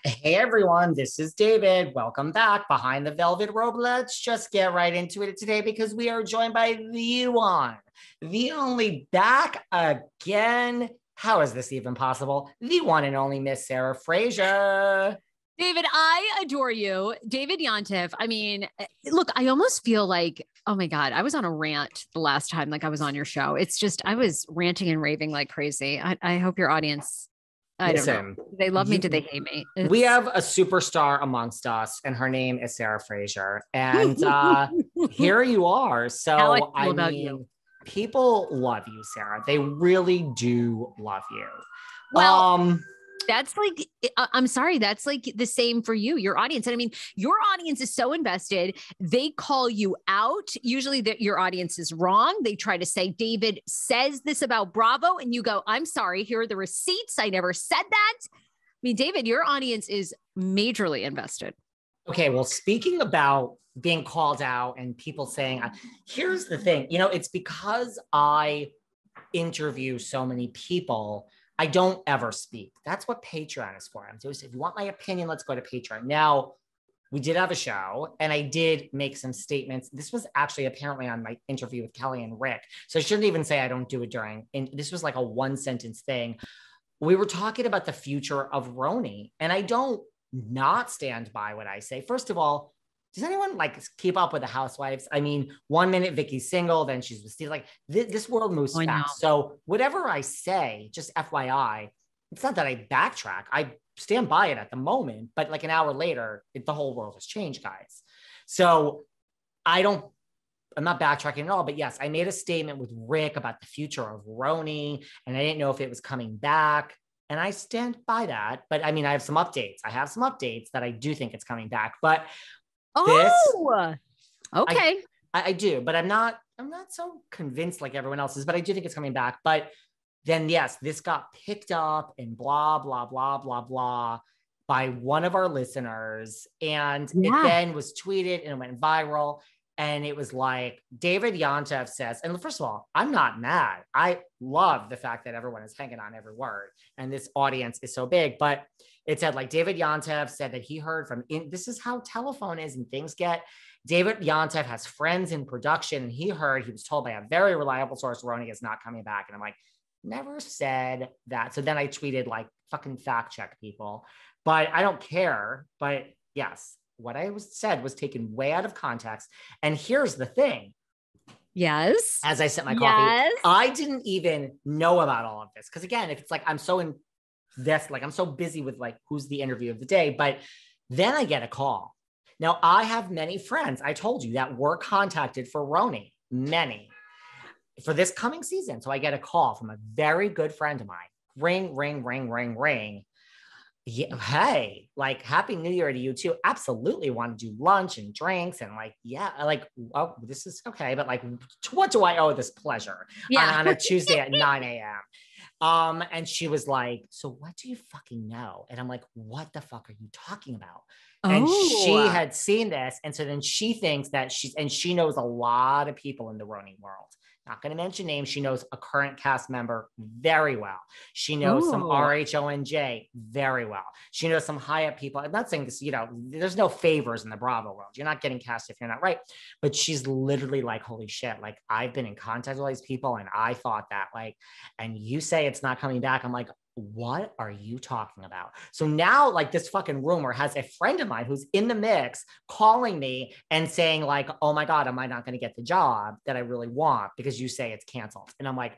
Hey everyone, this is David. Welcome back behind the velvet robe. Let's just get right into it today because we are joined by the one, the only back again. How is this even possible? The one and only Miss Sarah Fraser. David, I adore you. David Yontef. I mean, look, I almost feel like, oh my God, I was on a rant the last time, like I was on your show. It's just, I was ranting and raving like crazy. I hope your audience, I don't know. Listen, They love me. Do they hate me? we have a superstar amongst us, and her name is Sarah Fraser. And here you are. How I So, feel about you. people love you, Sarah. They really do love you. Well, that's like, I'm sorry, that's like the same for you, your audience. And I mean, your audience is so invested. They call you out. Usually that your audience is wrong. They try to say, David says this about Bravo. And you go, I'm sorry, here are the receipts. I never said that. I mean, David, your audience is majorly invested. Okay, well, speaking about being called out and people saying, here's the thing, it's because I interview so many people, I don't ever speak. That's what Patreon is for. I'm just, if you want my opinion, let's go to Patreon. Now, we did have a show and I did make some statements. This was actually apparently on my interview with Kelly and Rick. So I shouldn't even say I don't do it during, and this was like a one sentence thing. We were talking about the future of Rhony, and I don't not stand by what I say. First of all, does anyone like keep up with the housewives? I mean, 1 minute Vicky's single, then she's with Steve. Like this world moves fast. So whatever I say, just FYI, it's not that I backtrack. I stand by it at the moment, but like an hour later, the whole world has changed, guys. So I'm not backtracking at all, but yes, I made a statement with Rick about the future of Rhony, and I didn't know if it was coming back. And I stand by that. But I mean, I have some updates. That I do think it's coming back. But okay. I do, but I'm not so convinced like everyone else is, but I do think it's coming back. But then yes, this got picked up and blah, blah, blah, blah, blah by one of our listeners. And it then was tweeted and it went viral. And it was like, David Yontef says, and first of all, I'm not mad. I love the fact that everyone is hanging on every word. And this audience is so big. But it said like David Yontef said that he heard from, this is how telephone is and things get. David Yontef has friends in production. And he was told by a very reliable source, Rhony is not coming back. And I'm like, never said that. So then I tweeted like, fucking fact check people. But I don't care. But yes. What I said was taken way out of context. And here's the thing. Yes. As I sip my coffee, I didn't even know about all of this. Because again, if it's like, I'm so busy with like, who's the interview of the day. But then I get a call. Now I have many friends, I told you, that were contacted for Rhony, many, for this coming season. So I get a call from a very good friend of mine. Ring, ring, ring, ring, ring. Yeah, hey, like happy new year to you too. Absolutely want to do lunch and drinks and like, yeah, like, oh, this is okay. But like, what do I owe this pleasure on a Tuesday at 9 a.m.? And she was like, so what do you fucking know? And I'm like, what the fuck are you talking about? And she had seen this. And so then she thinks that she knows a lot of people in the Rhony world. Not going to mention names. She knows a current cast member very well. She knows some RHONJ very well. She knows some high up people. I'm not saying this, there's no favors in the Bravo world. You're not getting cast if you're not right. But she's literally like, holy shit. Like I've been in contact with all these people and I thought that like, and you say it's not coming back. I'm like, what are you talking about? So now like this fucking rumor has a friend of mine who's in the mix calling me and saying like, oh my God, am I not going to get the job that I really want because you say it's canceled? And I'm like,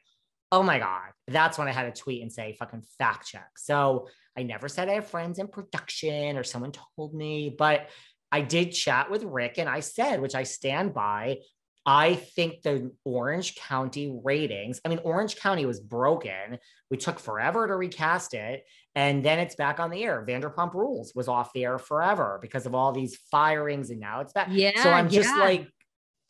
oh my God. That's when I had to tweet and say fucking fact check. So I never said I have friends in production or someone told me, but I did chat with Rick and I said, which I stand by, I think the Orange County ratings, Orange County was broken. We took forever to recast it. And then it's back on the air. Vanderpump Rules was off the air forever because of all these firings. And now it's back. So I'm just like,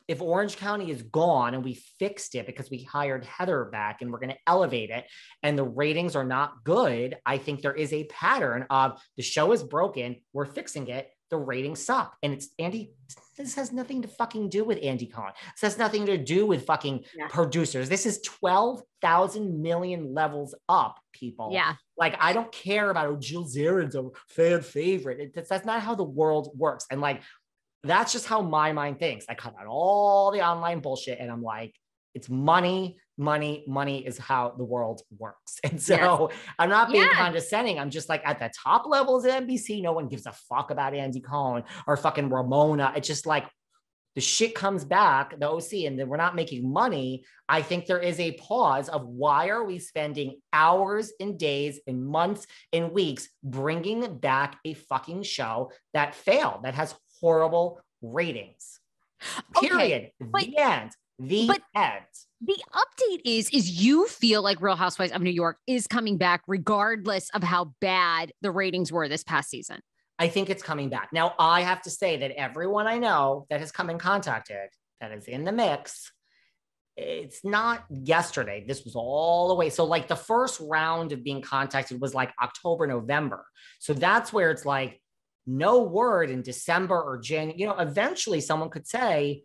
if Orange County is gone and we fixed it because we hired Heather back and we're going to elevate it and the ratings are not good, I think there is a pattern of the show is broken. We're fixing it. the ratings suck. And it's Andy. This has nothing to fucking do with Andy Cohen. This has nothing to do with fucking producers. This is 12,000 million levels up, people. Yeah. Like, I don't care about Jill Zarin's a fan favorite. That's not how the world works. And like, that's just how my mind thinks. I cut out all the online bullshit and I'm like, it's money. Money is how the world works. And so I'm not being condescending. I'm just like, at the top levels of NBC, no one gives a fuck about Andy Cohen or fucking Ramona. It's just like the shit comes back, the OC, and then we're not making money. I think there is a pause of why are we spending hours and days and months and weeks bringing back a fucking show that failed, that has horrible ratings. Period. The end. The end. The update is you feel like Real Housewives of New York is coming back regardless of how bad the ratings were this past season. I think it's coming back. Now, I have to say that everyone I know that has come and contacted, that is in the mix, it's not yesterday. This was all the way. So like the first round of being contacted was like October, November. So that's where it's like no word in December or January. You know, eventually someone could say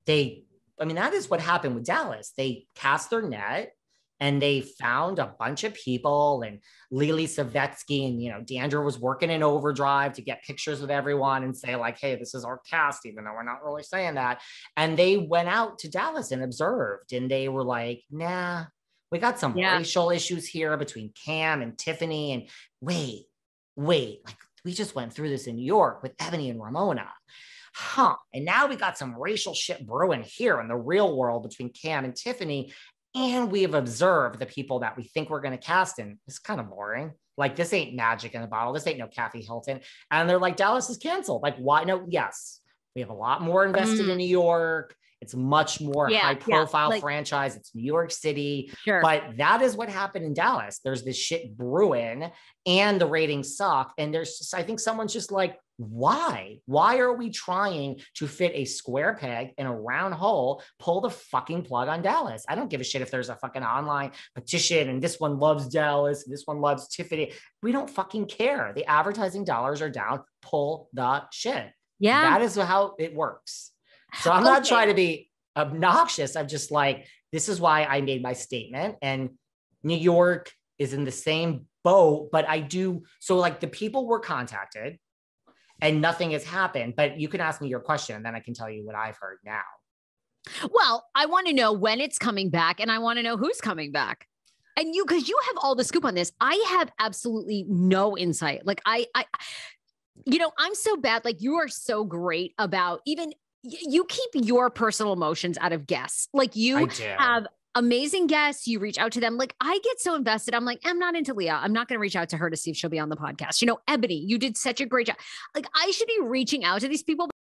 that is what happened with Dallas. They cast their net and they found a bunch of people, and Lily Savetsky and, D'Andra was working in overdrive to get pictures of everyone and say like, hey, this is our cast, even though we're not really saying that. And they went out to Dallas and observed, and they were like, nah, we got some racial issues here between Cam and Tiffany. And wait, like we just went through this in New York with Ebony and Ramona. And now we got some racial shit brewing here in the real world between Cam and Tiffany. And we have observed the people that we think we're going to cast in. It's kind of boring. Like, this ain't magic in a bottle. This ain't no Kathy Hilton. And they're like, Dallas is canceled. Like, why? No, yes. We have a lot more invested in New York. It's much more high profile franchise. It's New York City. Sure. But that is what happened in Dallas. There's this shit brewing and the ratings suck. And I think someone's just like, why? Why are we trying to fit a square peg in a round hole? Pull the fucking plug on Dallas. I don't give a shit if there's a fucking online petition and this one loves Dallas and this one loves Tiffany. We don't fucking care. The advertising dollars are down. Pull the shit. Yeah. That is how it works. So I'm not trying to be obnoxious. I'm just like, this is why I made my statement. And New York is in the same boat, but so like the people were contacted and nothing has happened, but you can ask me your question and then I can tell you what I've heard now. Well, I want to know when it's coming back and I want to know who's coming back. And because you have all the scoop on this, I have absolutely no insight. Like I'm so bad. Like you are so great about you keep your personal emotions out of guests. Like you have amazing guests. You reach out to them. Like I get so invested. I'm like, I'm not into Leah. I'm not going to reach out to her to see if she'll be on the podcast. Ebony, you did such a great job. Like I should be reaching out to these people.